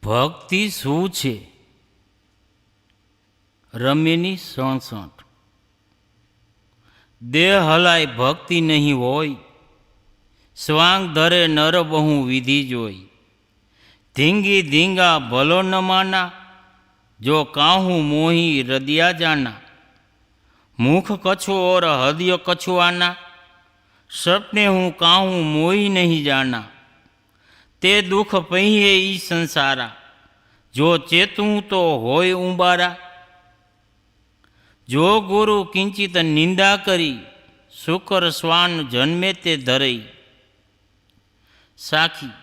ભક્તિ શું છે? રમ્યની 67. દેહ હલાય ભક્તિ નહીં હોય, સ્વાંગ ધરે નર બહુ વિધિ જોઈ. ધીંગી ધીંગા ભલો ન માના, જો કાહું મોહી હૃદયા જાના. મુખ કછુ ઓર હૃદય કછુ આના, સપને હું કાહું મોહી નહીં જાના. તે દુઃખ પહીએ ઈ સંસારા, જો ચેતું તો હોય ઉંબારા. જો ગુરુ કિંચિત નિંદા કરી, શુકર શ્વાન જન્મે તે ધરઈ. સાખી.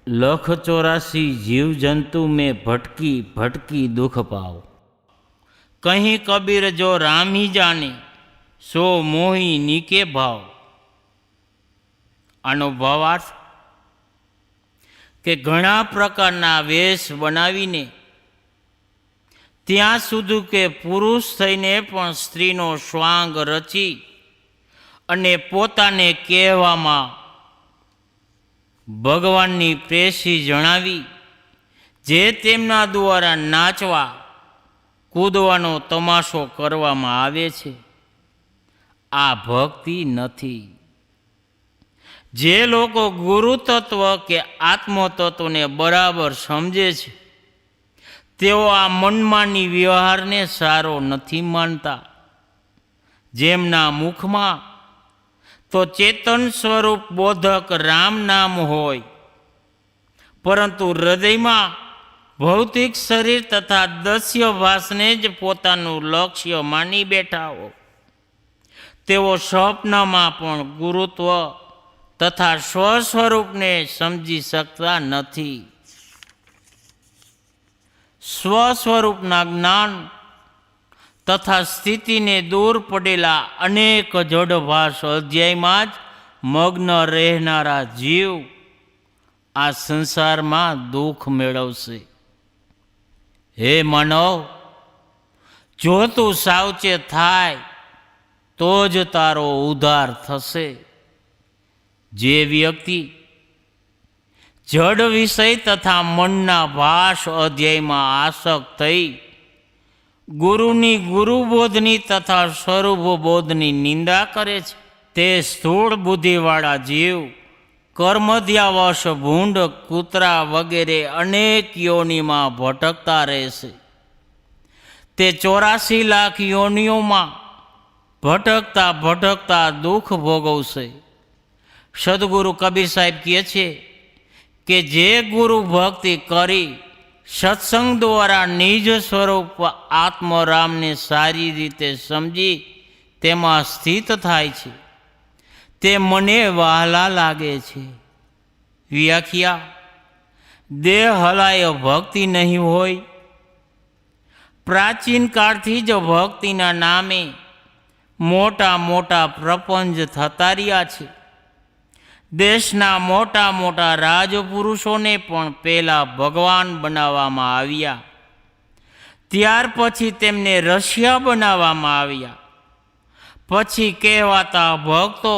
184 જીવ જંતુ મેં ભટકી ભટકી દુઃખ પાવ. કહી કબીર જો રામ ही જાને, સો મોહી નીકે ભાવ. આનો ભાવાર્થ કે ઘણા પ્રકારના વેશ બનાવીને ત્યાં સુધી કે પુરુષ થઈને પણ સ્ત્રીનો શ્વાંગ રચી અને પોતાને કહેવામાં ભગવાનની પ્રેસી જણાવી, જે તેમના દ્વારા નાચવા કૂદવાનો તમાશો કરવામાં આવે છે, આ ભક્તિ નથી. જે લોકો ગુરુ તત્વ કે આત્મ તત્વને બરાબર સમજે છે, તેઓ આ મનમાની વ્યવહારને સારો નથી માનતા. જેમના મુખમાં તો ચેતન સ્વરૂપ બોધક રામ નામ હોય, પરંતુ હૃદયમાં ભૌતિક શરીર તથા દસ્ય ભાસને જ પોતાનું લક્ષ્ય માની બેઠા હો, તેઓ સ્વપ્નમાં પણ ગુરુત્વ તથા સ્વ સ્વરૂપને સમજી શકતા નથી. સ્વ સ્વરૂપના જ્ઞાન તથા સ્થિતિને દૂર પડેલા અનેક જડભાસ અધ્યાયમાં જ મગ્ન રહેનારા જીવ આ સંસારમાં દુઃખ મેળવશે. હે માનવ, જો તું સાવચેત થાય તો જ તારો ઉદ્ધાર થશે. જે વ્યક્તિ જડ વિષય તથા મનના ભાષ અધ્યાયમાં આસક્ત થઈ ગુરુની ગુરુબોધની તથા સ્વરૂપ બોધની નિંદા કરે છે, તે સ્થૂળ બુદ્ધિવાળા જીવ કર્મધ્યાવશ ભૂંડ કૂતરા વગેરે અનેક યોનિમાં ભટકતા રહેશે. તે 84 લાખ યોનિઓમાં ભટકતા ભટકતા દુઃખ ભોગવશે. સદગુરુ કબીર સાહેબ કહે છે કે જે ગુરુ ભક્તિ કરી સત્સંગ દ્વારા નિજ સ્વરૂપ આત્મરામને સારી રીતે સમજી તેમાં સ્થિત થાય છે, તે મને વહાલા લાગે છે. વ્યાખ્યા: દેહ હલાય ભક્તિ નહીં હોય. પ્રાચીન કાળથી જ ભક્તિના નામે મોટા મોટા પ્રપંચ થતા રહ્યા છે. દેશના મોટા મોટા રાજપુરુષોને પણ પહેલા ભગવાન બનાવવામાં આવ્યા, ત્યાર પછી તેમને ઋષિયા બનાવવામાં આવ્યા. પછી કહેવાતા ભક્તો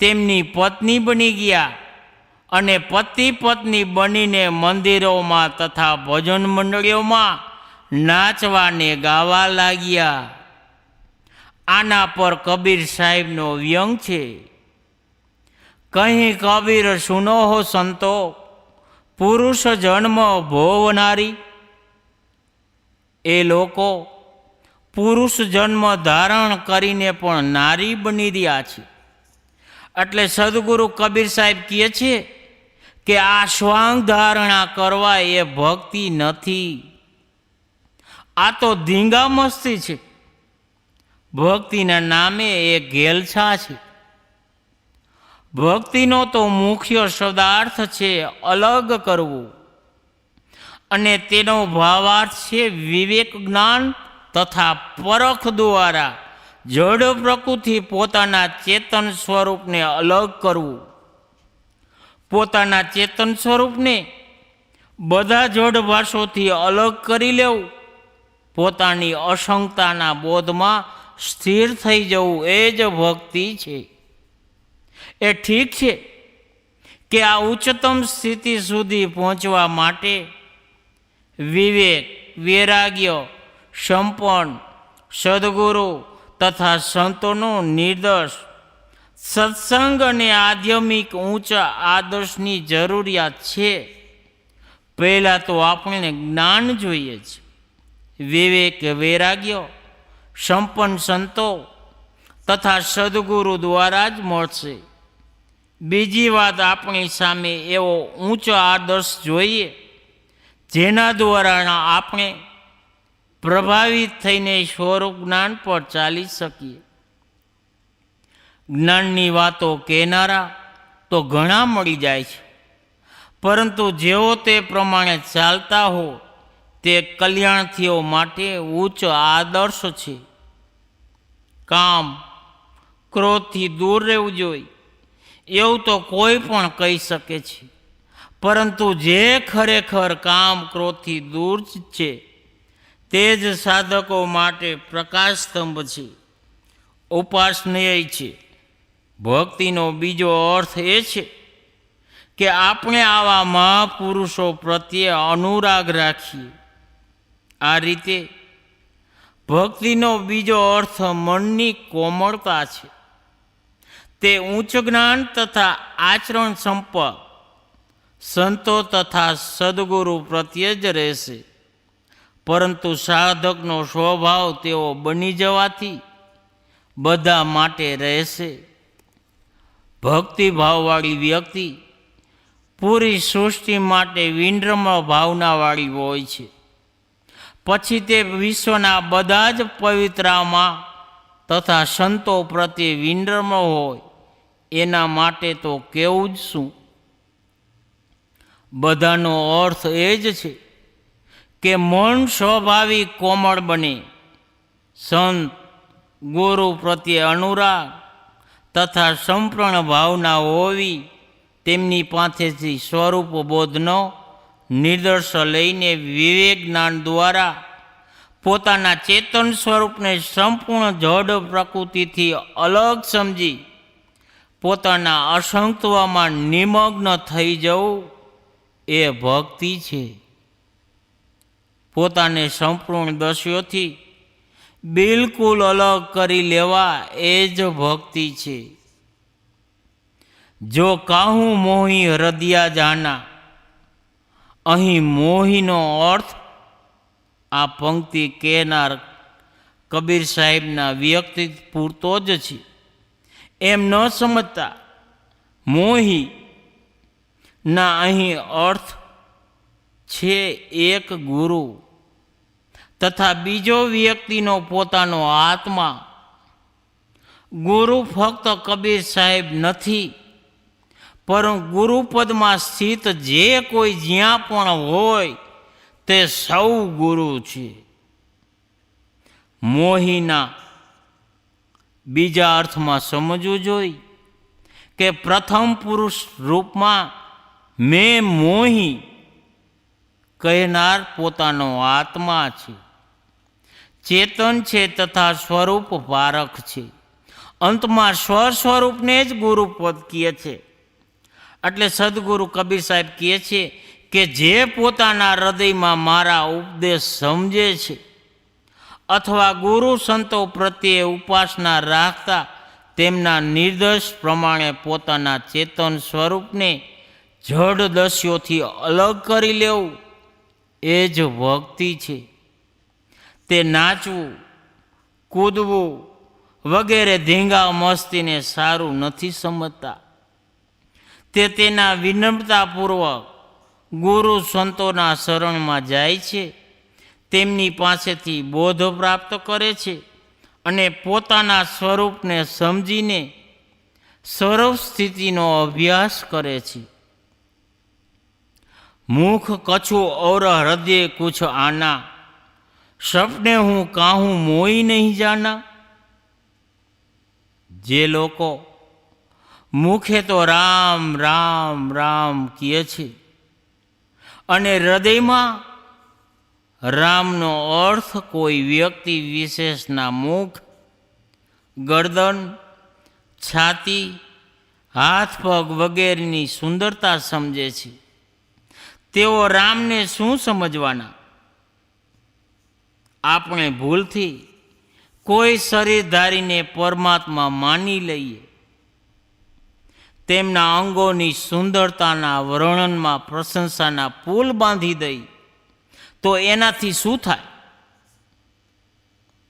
તેમની પત્ની બની ગયા અને પતિ પત્ની બનીને મંદિરોમાં તથા ભજન મંડળીઓમાં નાચવાને ગાવા લાગ્યા. આના પર કબીર સાહેબનો વ્યંગ છે. કહી કબીર સુનો હો સંતો, પુરુષ જન્મ ભોવનારી. એ લોકો પુરુષ જન્મ ધારણ કરીને પણ નારી બની રહ્યા છે. એટલે સદગુરુ કબીર સાહેબ કહે છે કે આ શ્વાંગ ધારણા કરવા એ ભક્તિ નથી, આ તો ધીંગા મસ્તી છે. ભક્તિના નામે એ ઘેલછા છે. ભક્તિનો તો મુખ્ય શબ્દાર્થ છે અલગ કરવું, અને તેનો ભાવાર્થ છે વિવેક જ્ઞાન તથા પરખ દ્વારા જડ પ્રકૃતિ પોતાના ચેતન સ્વરૂપને અલગ કરવું. પોતાના ચેતન સ્વરૂપને બધા જડ ભાષોથી અલગ કરી લેવું, પોતાની અસંગતાના બોધમાં સ્થિર થઈ જવું, એ જ ભક્તિ છે. એ ઠીક છે કે આ ઉચ્ચતમ સ્થિતિ સુધી પહોંચવા માટે વિવેક, વૈરાગ્ય, સંપન્ન, સદગુરુ તથા સંતોનો નિર્દોષ સત્સંગ અને આધ્યાત્મિક ઊંચા આદર્શની જરૂરિયાત છે. પહેલાં તો આપણને જ્ઞાન જોઈએ છે. વિવેક, વૈરાગ્ય, સંપન્ન સંતો તથા સદગુરુ દ્વારા જ મળશે. બીજી વાત, આપણી સામે એવો ઊંચો આદર્શ જોઈએ જેના દ્વારા આપણે પ્રભાવિત થઈને સ્વરૂપ જ્ઞાન પર ચાલી શકીએ. જ્ઞાનની વાતો કહેનારા તો ઘણા મળી જાય છે, પરંતુ જેઓ તે પ્રમાણે ચાલતા હો તે કલ્યાણથીઓ માટે ઉચ્ચ આદર્શ છે. કામ, ક્રોધથી દૂર રહેવું જોઈએ એવું તો કોઈ પણ કહી શકે છે, પરંતુ જે ખરેખર કામ, ક્રોધથી દૂર છે તે જ સાધકો માટે પ્રકાશ સ્તંભ છે, ઉપાસનીય છે. ભક્તિનો બીજો અર્થ એ છે કે આપણે આવા મહાપુરુષો પ્રત્યે અનુરાગ રાખીએ. આ રીતે ભક્તિનો બીજો અર્થ મનની કોમળતા છે. તે ઉચ્ચ જ્ઞાન તથા આચરણ સંપર્ક સંતો તથા સદગુરુ પ્રત્યે જ રહેશે, પરંતુ સાધકનો સ્વભાવ તેવો બની જવાથી બધા માટે રહેશે. ભક્તિભાવવાળી વ્યક્તિ પૂરી સૃષ્ટિ માટે વિનમ્ર ભાવનાવાળી હોય છે. પછી તે વિશ્વના બધા જ પવિત્રામાં તથા સંતો પ્રત્યે વિનમ્ર હોય એના માટે તો કેવું જ શું. બધાનો અર્થ એ જ છે કે મન સ્વાભાવિક કોમળ બને. સંત, ગુરુ પ્રત્યે અનુરાગ તથા સંપૂર્ણ ભાવના હોવી, તેમની પાસેથી સ્વરૂપ બોધનો નિર્દર્શ લઈને વિવેક જ્ઞાન દ્વારા પોતાના ચેતન સ્વરૂપને સંપૂર્ણ જડ પ્રકૃતિથી અલગ સમજી પોતાના અસંગત્વમાં નિમગ્ન થઈ જવું એ ભક્તિ છે. પોતાને સંપૂર્ણ દૃશ્યોથી બિલકુલ અલગ કરી લેવા એ જ ભક્તિ છે. જો કાહું મોહી હૃદયા જાના, અહીં મોહીનો અર્થ આ પંક્તિ કહેનાર કબીર સાહેબના વ્યક્તિ પૂરતો જ છે. એમ ન સમજતા મોહી ના અહીં અર્થ છે એક ગુરુ તથા બીજો વ્યક્તિનો પોતાનો આત્મા. ગુરુ ફક્ત કબીર સાહેબ નથી, પરંતુ ગુરુપદમાં સ્થિત જે કોઈ જ્યાં પણ હોય તે સૌ ગુરુ છે. મોહીના બીજા અર્થમાં સમજવું જોઈએ કે પ્રથમ પુરુષ રૂપમાં મેં મોહી કહેનાર પોતાનો આત્મા છે, ચેતન છે તથા સ્વરૂપ પારખ છે. અંતમાં સ્વસ્વરૂપને જ ગુરુપદ કહે છે. એટલે સદગુરુ કબીર સાહેબ કહે છે કે જે પોતાના હૃદયમાં મારા ઉપદેશ સમજે છે અથવા ગુરુ સંતો પ્રત્યે ઉપાસના રાખતા તેમના નિર્દેશ પ્રમાણે પોતાના ચેતન સ્વરૂપને જડ દસ્યોથી અલગ કરી લેવું એ જ ભક્તિ છે. તે નાચવું, કૂદવું વગેરે ધીંગા મસ્તીને સારું નથી સમજતા. તે તેના વિનમ્રતાપૂર્વક ગુરુ સંતોના શરણમાં જાય છે, તેમની પાસેથી બોધ પ્રાપ્ત કરે છે અને પોતાના સ્વરૂપને સમજીને સ્વરૂપ સ્થિતિનો અભ્યાસ કરે છે. મુખ કછું और हृदय कुछ आना, સપને હું કાહું મોઈ નહીં જાના. જે લોકો મુખે તો રામ રામ રામ કહે છે અને હૃદયમાં રામનો અર્થ કોઈ વ્યક્તિ વિશેષના મુખ, ગરદન, છાતી, હાથ પગ વગેરેની સુંદરતા સમજે છે, તેઓ રામને શું સમજવાના? આપણે ભૂલથી કોઈ શરીરધારીને પરમાત્મા માની લઈએ, તેમના અંગોની સુંદરતાના વર્ણનમાં પ્રશંસાના પુલ બાંધી દઈ, તો એનાથી શું થાય?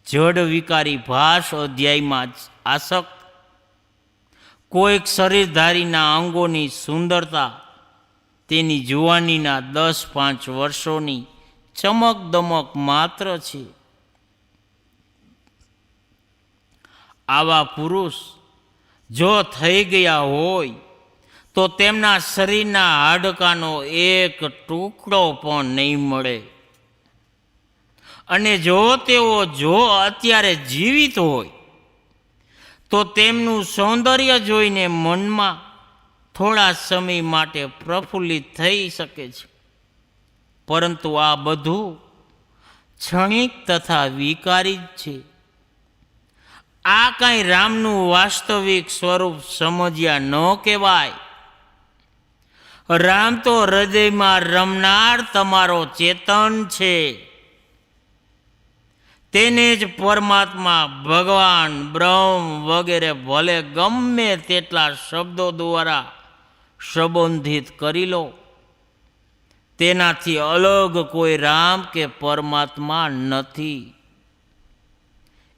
જડ વિકારી ભાષ અધ્યાયમાં જ આસક્ત કોઈક શરીરધારીના અંગોની સુંદરતા તેની જુવાનીના 10-5 વર્ષોની ચમક દમક માત્ર છે. આવા પુરુષ જો થઈ ગયા હોય તો તેમના શરીરના હાડકાનો એક ટુકડો પણ નહીં મળે. અને જો તેઓ અત્યારે જીવિત હોય તો તેમનું સૌંદર્ય જોઈને મનમાં થોડા સમય માટે પ્રફુલ્લિત થઈ શકે છે, પરંતુ આ બધું ક્ષણિક તથા વિકારી જ છે. આ કાંઈ રામનું વાસ્તવિક સ્વરૂપ સમજ્યા ન કહેવાય. રામ તો હૃદયમાં રમનાર તમારો ચેતન છે. તેને જ પરમાત્મા, ભગવાન, બ્રહ્મ વગેરે ભલે ગમે તેટલા શબ્દો દ્વારા સંબોધિત કરી લો, તેનાથી અલગ કોઈ રામ કે પરમાત્મા નથી.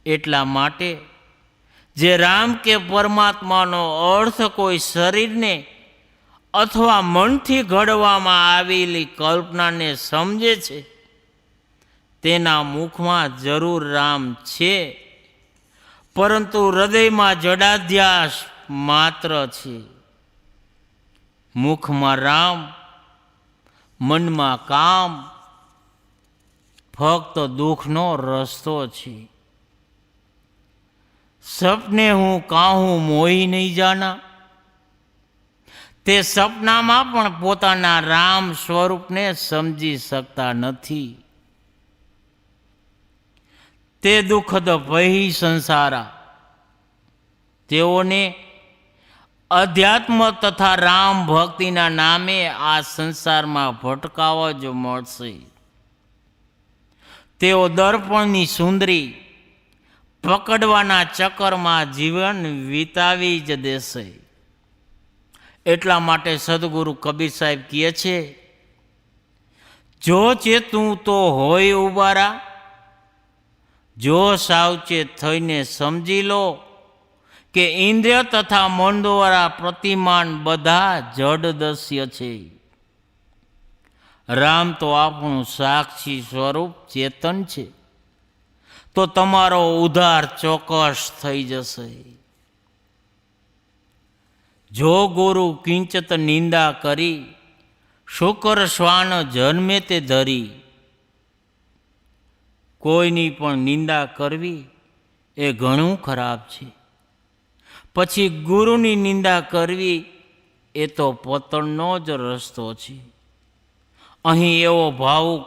એટલા માટે જે રામ કે પરમાત્માનો અર્થ કોઈ શરીરને અથવા મનથી ઘડવામાં આવેલી કલ્પનાને સમજે છે, તેના મુખમાં જરૂર રામ છે, પરંતુ હૃદયમાં જડાધ્યાસ માત્ર છે. મુખમાં રામ, મનમાં કામ, ફક્ત દુઃખનો રસ્તો છે. સપને હું કાહું મોહી નહીં જાના, તે સપનામાં પણ પોતાના રામ સ્વરૂપને સમજી શકતા નથી. તે દુઃખદ ભય સંસારા, તેઓને અધ્યાત્મ તથા રામ ભક્તિના નામે આ સંસારમાં ભટકાવા જ મળશે. તેઓ દર્પણની સુંદરી પકડવાના ચક્કરમાં જીવન વિતાવી જ દેશે. એટલા માટે સદગુરુ કબીર સાહેબ કહે છે, જો ચેતું તો હોય ઉબારા, જો સાવચેત થઈને સમજી લો કે ઇન્દ્રિય તથા મન દ્વારા પ્રતિમાન બધા જડ દસ્ય છે. રામ તો આપણું સાક્ષી સ્વરૂપ ચેતન છે, તો તમારો ઉદ્ધાર ચોક્કસ થઈ જશે. જો ગુરુ કિંચત નિંદા કરી, શુકર શ્વાન જન્મે તે ધરી. કોઈની પણ નિંદા કરવી એ ઘણું ખરાબ છે. પછી ગુરુની નિંદા કરવી એ તો પતનનો જ રસ્તો છે. અહીં એવો ભાવુક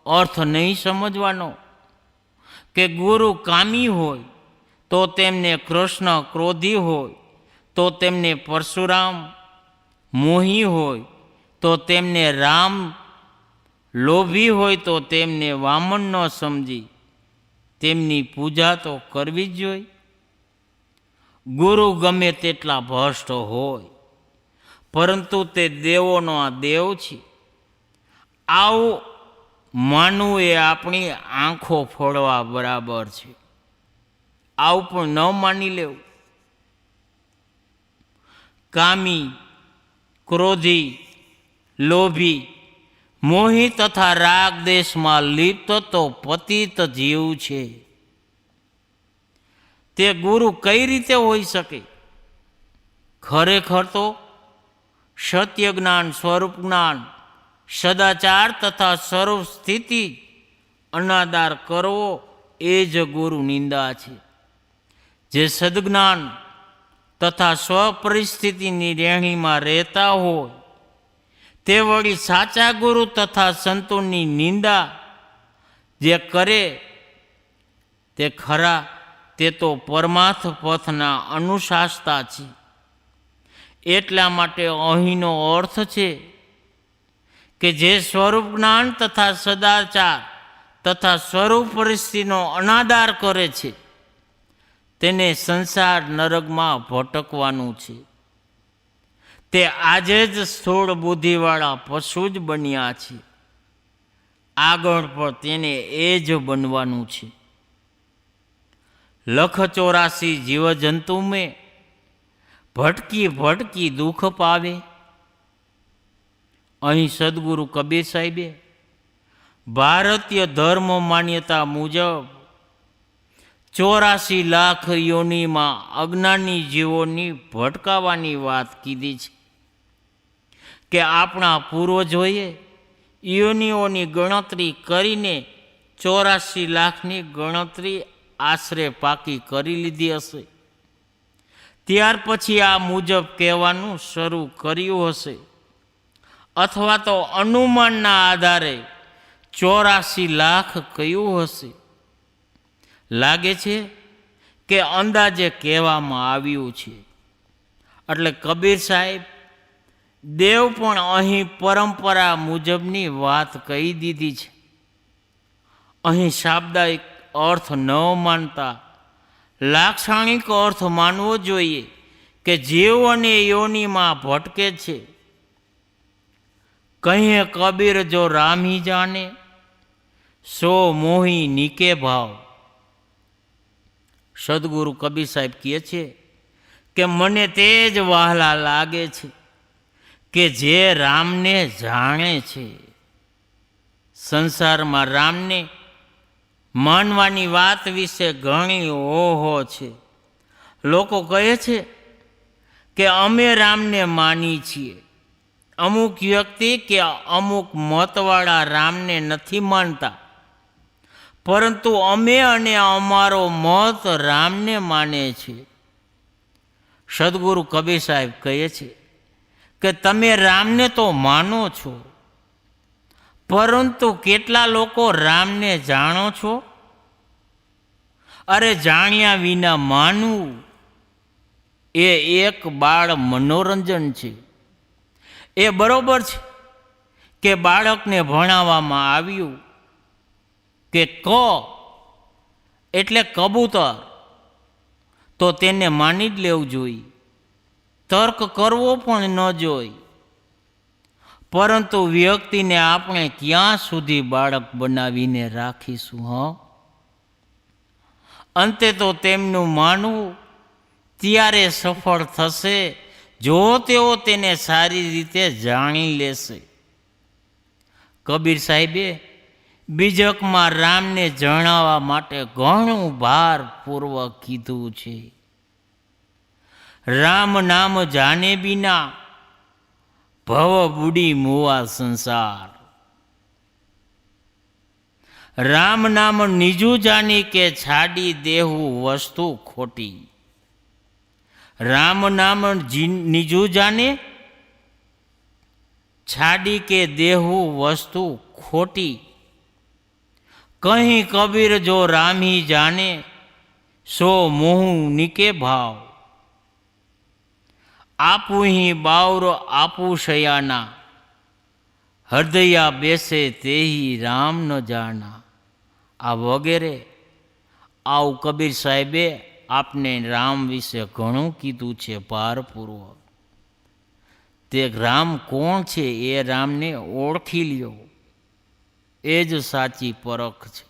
અર્થ નહીં સમજવાનો કે ગુરુ કામી હોય તો તેમને કૃષ્ણ ક્રોધી હોય, તો તેમને પરશુરામ મોહી હોય, તો તેમને રામ લોભી હોય, તો તેમને વામન ન સમજી તેમની પૂજા તો કરવી જ જોઈએ. ગુરુ ગમે તેટલા ભ્રષ્ટ હોય, પરંતુ તે દેવોનો આ દેવ છે. આવું માનવું એ આપણી આંખો ફોડવા બરાબર છે. આવું પણ ન માની લેવું. કામી, ક્રોધી, લોભી, મોહી તથા રાગ દેશમાં લિપ્ત તો પતિત જીવ છે. તે ગુરુ કઈ રીતે હોઈ શકે? ખરેખર તો સત્ય જ્ઞાન, સ્વરૂપ જ્ઞાન, સદાચાર તથા સ્વરૂપ સ્થિતિ અનાદાર કરવો એ જ ગુરુ નિંદા છે. જે સદજ્ઞાન તથા સ્વપરિસ્થિતિની રહેણીમાં રહેતા હોય તે વળી સાચા ગુરુ તથા સંતોની નિંદા જે કરે તે ખરા, તે તો પરમાર્થ પથના અનુશાસતા છે. એટલા માટે અહીંનો અર્થ છે કે જે સ્વરૂપ જ્ઞાન તથા સદાચાર તથા સ્વરૂપ પરિસ્થિતિનો અનાદર કરે છે તેને સંસાર નરકમાં ભટકવાનું છે. તે આજે જ સ્થૂળ બુદ્ધિવાળા પશુ જ બન્યા છે. આગળ પણ તેને એ જ બનવાનું છે. 184 જીવજંતુ મેં ભટકી ભટકી દુઃખ પાવે. અહીં સદગુરુ કબીર સાહેબે ભારતીય ધર્મ માન્યતા મુજબ 84 લાખ યોનિમાં અજ્ઞાની જીવોની ભટકાવાની વાત કીધી છે કે આપણા પૂર્વજોએ યોનિઓની ગણતરી કરીને 84 લાખની ગણતરી આશરે પાકી કરી લીધી હશે. ત્યાર પછી આ મુજબ કહેવાનું શરૂ કર્યું હશે, અથવા તો અનુમાનના આધારે 84 લાખ કયું હશે. લાગે છે કે અંદાજે કહેવામાં આવ્યું છે. એટલે કબીર સાહેબ દેવ પણ અહીં પરંપરા મુજબની વાત કહી દીધી છે. અહીં શાબ્દિક અર્થ ન માનતા લાક્ષણિક અર્થ માનવો જોઈએ કે જીવ અને યોનિમાં ભટકે છે. કહીએ કબીર જો રામી જાને સો મોહી નીકે ભાવ. સદગુરુ કબીર સાહેબ કહે છે કે મને તે જ વહાલા લાગે છે કે જે રામને જાણે છે. સંસારમાં રામને માનવાની વાત વિશે ઘણી ઓહો છે. લોકો કહે છે કે અમે રામને માની છીએ. અમુક વ્યક્તિ કે અમુક મતવાળા રામને નથી માનતા, પરંતુ અમે અને અમારો મત રામને માને છે. સદગુરુ કબીર સાહેબ કહે છે કે તમે રામને તો માનો છો, પરંતુ કેટલા લોકો રામને જાણો છો? અરે જાણ્યા વિના માનવું એ એક બાળ મનોરંજન છે. એ બરોબર છે કે બાળકને ભણાવવામાં આવ્યું કે ક એટલે કબૂતર, તો તેને માની જ લેવું જોઈએ, તર્ક કરવો પણ ન જોઈએ. પરંતુ વ્યક્તિને આપણે ક્યાં સુધી બાળક બનાવીને રાખીશું? અંતે તો તેમનું માનવું ત્યારે સફળ થશે જો તેઓ તેને સારી રીતે જાણી લેશે. કબીર સાહેબે બીજકમાં રામને જણાવવા માટે ઘણું ભારપૂર્વક કીધું છે. રામ નામ જાને બિના ભવ બુડી મુવા સંસાર. રામ નામ નીજું જાની કે છાડી દેવું વસ્તુ ખોટી. રામ નામ નીજું જાને છાડી કે દેવું વસ્તુ ખોટી. કहीं કબીર જો રામી જાને સો મોહ નીકે ભાવ. આપું હી બાવરો આપું શયાના હૃદયા બેસે તેહી રામ ન જાના. આ વગેરે આવું કબીર સાહેબે આપને રામ વિશે ઘણું કીધું છે ભારપૂર્વક. તે રામ કોણ છે એ રામને ઓળખી લ્યો, એ જ સાચી પરખ છે.